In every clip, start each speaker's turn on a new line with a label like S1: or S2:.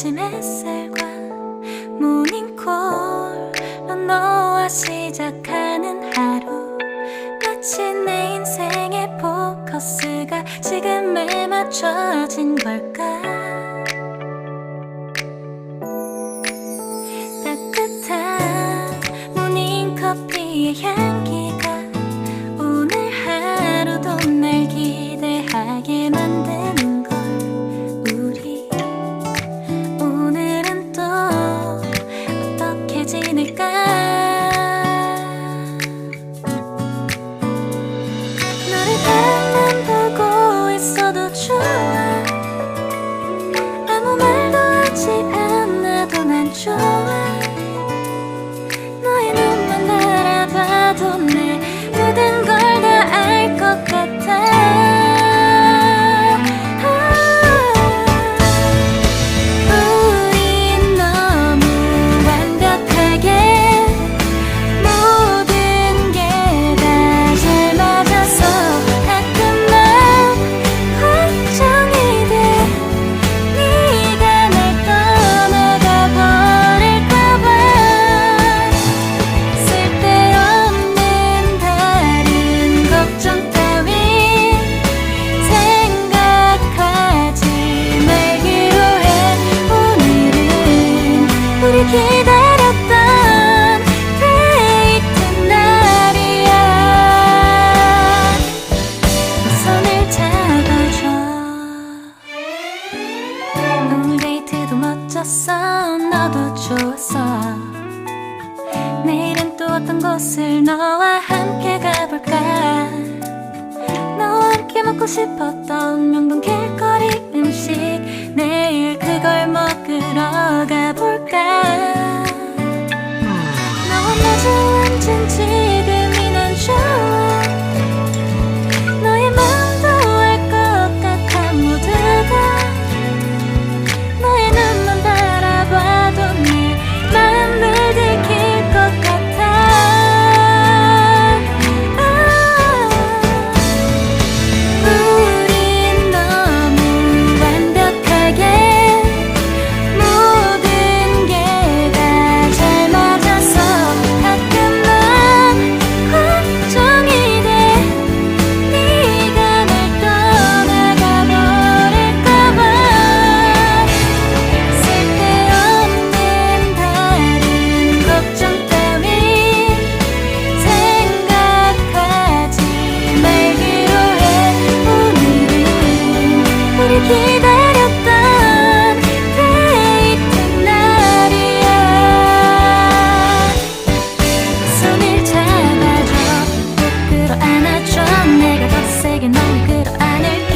S1: 아침 햇살과 모닝콜로 너와 시작하는 하루, 마치 내 인생의 포커스가 지금에 맞춰진 걸까. 따뜻한 모닝커피의 향기가 오늘 하루도 날 기대하게 만드는 걸. 우리 오늘은 또 어떻게 지낼까. 너를 바라만 보고 있어도 좋아. 아무 말도 하지 않아도 난 좋아. 너의 눈만 바라봐도 내 모든 걸 다 알 것 같아. 우린 너무 완벽하게 모든 게 다 잘 맞아서 가끔 난 걱정이 돼. 네가 날 떠나가 버릴까봐. 쓸데없는 다른 걱정 따윈 생각하지 말기로 해. 오늘은 우리 기다렸던 데이트 날이야. 손을 잡아줘. 오늘 데이트도 멋졌어. 너도 좋았어. 내일은 또 어떤 곳을 너와 함께 가볼까. 너와 함께 먹고 싶었던 명동 길거리 음식, 내일 그걸 먹으러 가볼까. 너와 마주 앉은 지금이 난 좋아. 너의 마음도 알 것 같아. 모두 다 너의 눈만 바라봐도 내 마음을 들킬 것 같아. 우린 너무 완벽하게 모든 게 다 잘 맞아서 가끔 난 걱정이 돼. 네가 날 떠나가 버릴까봐. 쓸데없는 다른 걱정 따윈 생각하지 말기로 해. 오늘은 우리 기다렸던 데이트 날이야. 손을 잡아줘. 꼭 끌어안아줘. 내가 더 세게 널 끌어안을게.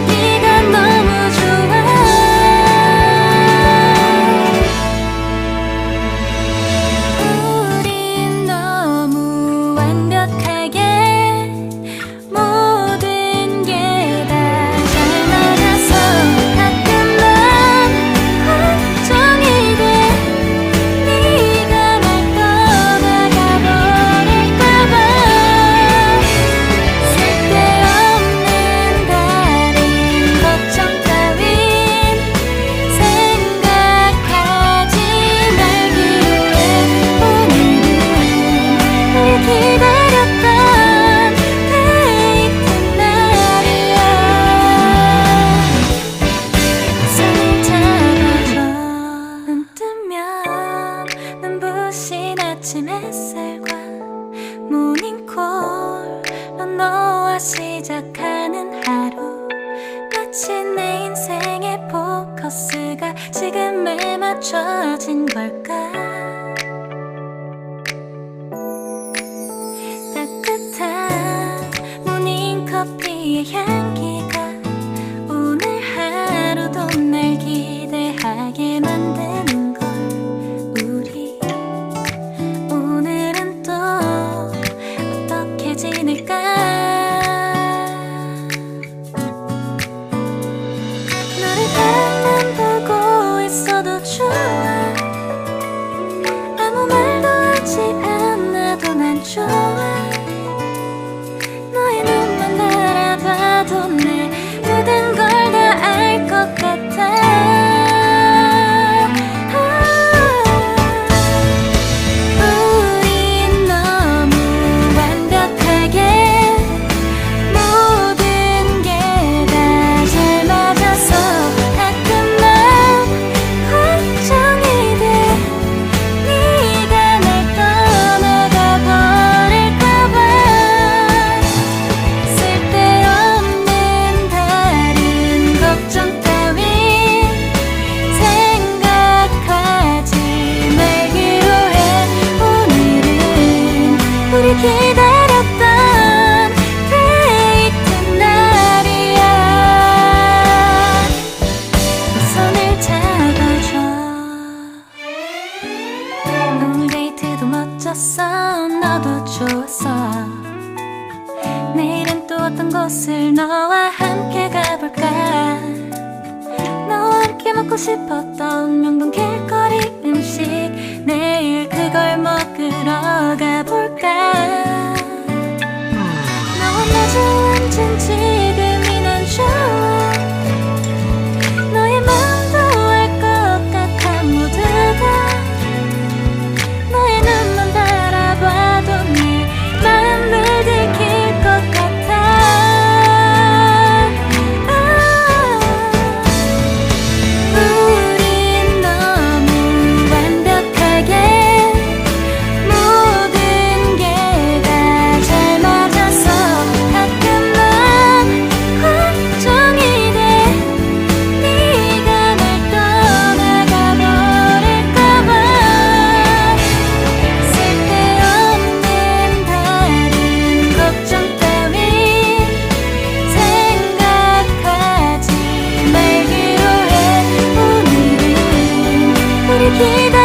S1: 네가 너무 좋아. 우린 너무 완벽하게 모든 게 다 잘 맞아. 싶었던 명동 길거리 음식 내일 그걸 먹으러 가볼까. 너와 마주 앉은 지금이 난 좋아. 너의 마음도 알 것 같아. 모두가 너의 눈만 바라봐도 네 마음을 들킬 것 같아. 우린 너무 완벽하게 모든 게 다 잘 맞아서 가끔만 걱정이 돼. 네가 날 떠나가 버릴까봐. 쓸데없는 다른 걱정 따윈 생각하지 말기로 해. 오늘은 우리 기다